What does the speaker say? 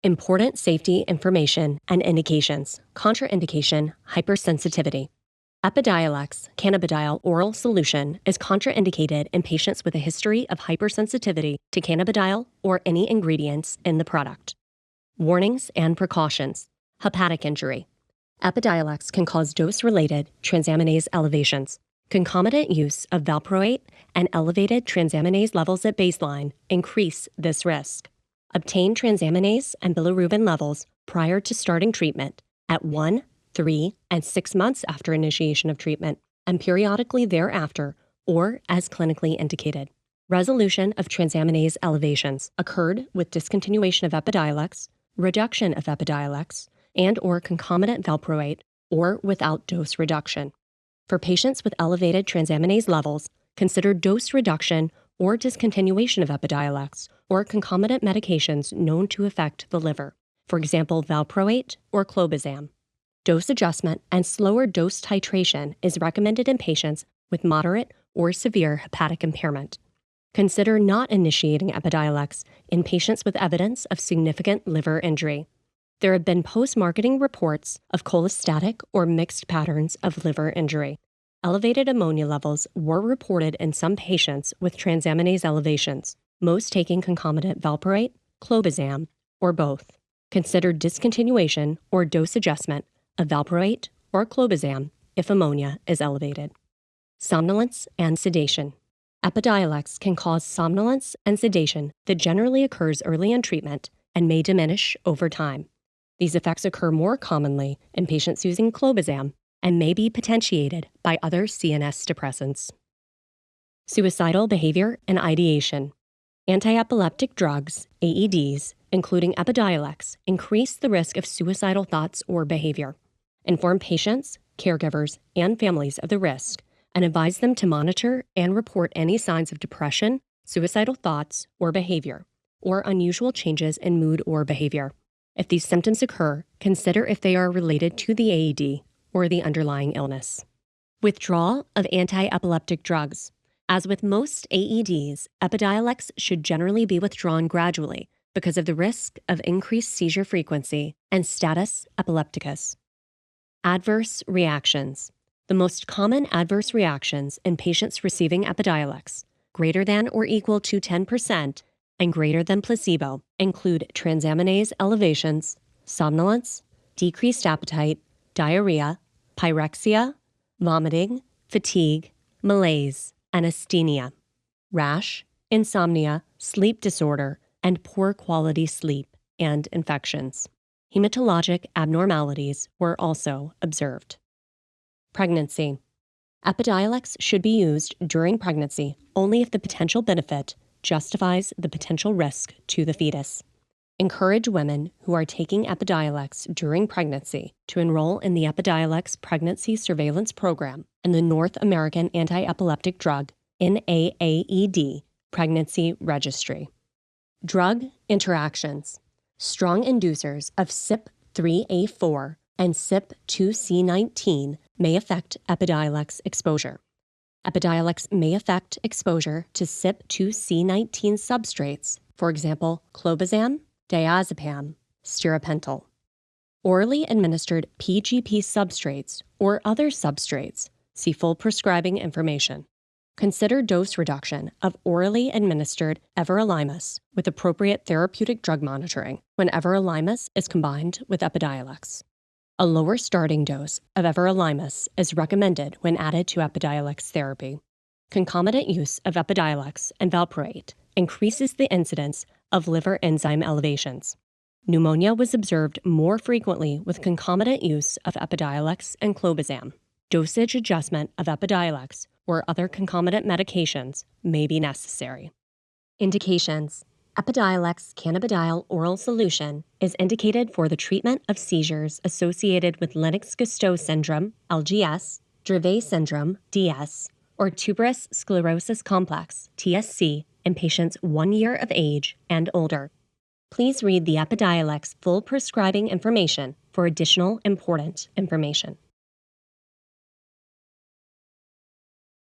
Important safety information and indications. Contraindication, hypersensitivity. EPIDIOLEX, cannabidiol oral solution, is contraindicated in patients with a history of hypersensitivity to cannabidiol or any ingredients in the product. Warnings and precautions. Hepatic injury. EPIDIOLEX can cause dose-related transaminase elevations. Concomitant use of valproate and elevated transaminase levels at baseline increase this risk. Obtain transaminase and bilirubin levels prior to starting treatment at 1, 3, and 6 months after initiation of treatment, and periodically thereafter or as clinically indicated. Resolution of transaminase elevations occurred with discontinuation of EPIDIOLEX, reduction of EPIDIOLEX, and/or concomitant valproate, or without dose reduction. For patients with elevated transaminase levels, consider dose reduction or discontinuation of EPIDIOLEX or concomitant medications known to affect the liver, for example, valproate or clobazam. Dose adjustment and slower dose titration is recommended in patients with moderate or severe hepatic impairment. Consider not initiating EPIDIOLEX in patients with evidence of significant liver injury. There have been post-marketing reports of cholestatic or mixed patterns of liver injury. Elevated ammonia levels were reported in some patients with transaminase elevations, most taking concomitant valproate, clobazam, or both. Consider discontinuation or dose adjustment of valproate or clobazam if ammonia is elevated. Somnolence and sedation. EPIDIOLEX can cause somnolence and sedation that generally occurs early in treatment and may diminish over time. These effects occur more commonly in patients using clobazam and may be potentiated by other CNS depressants. Suicidal behavior and ideation. Antiepileptic drugs, AEDs, including EPIDIOLEX, increase the risk of suicidal thoughts or behavior. Inform patients, caregivers, and families of the risk and advise them to monitor and report any signs of depression, suicidal thoughts or behavior, or unusual changes in mood or behavior. If these symptoms occur, consider if they are related to the AED or the underlying illness. Withdrawal of anti-epileptic drugs. As with most AEDs, EPIDIOLEX should generally be withdrawn gradually because of the risk of increased seizure frequency and status epilepticus. Adverse reactions. The most common adverse reactions in patients receiving EPIDIOLEX, greater than or equal to 10%, and greater than placebo, include transaminase elevations, somnolence, decreased appetite, diarrhea, pyrexia, vomiting, fatigue, malaise, and asthenia, rash, insomnia, sleep disorder, and poor quality sleep, and infections. Hematologic abnormalities were also observed. Pregnancy. EPIDIOLEX should be used during pregnancy only if the potential benefit justifies the potential risk to the fetus. Encourage women who are taking EPIDIOLEX during pregnancy to enroll in the EPIDIOLEX Pregnancy Surveillance Program and the North American Anti-Epileptic Drug NAAED Pregnancy Registry. Drug interactions. Strong inducers of CYP3A4 and CYP2C19 may affect EPIDIOLEX exposure. EPIDIOLEX may affect exposure to CYP2C19 substrates, for example, clobazam, diazepam, stiripentol. Orally administered PGP substrates or other substrates, see full prescribing information. Consider dose reduction of orally administered everolimus with appropriate therapeutic drug monitoring when everolimus is combined with EPIDIOLEX. A lower starting dose of everolimus is recommended when added to EPIDIOLEX therapy. Concomitant use of EPIDIOLEX and valproate increases the incidence of liver enzyme elevations. Pneumonia was observed more frequently with concomitant use of EPIDIOLEX and clobazam. Dosage adjustment of EPIDIOLEX or other concomitant medications may be necessary. Indications. EPIDIOLEX cannabidiol oral solution is indicated for the treatment of seizures associated with Lennox-Gastaut syndrome, LGS, Dravet syndrome, DS, or tuberous sclerosis complex, TSC, in patients 1 year of age and older. Please read the EPIDIOLEX full prescribing information for additional important information.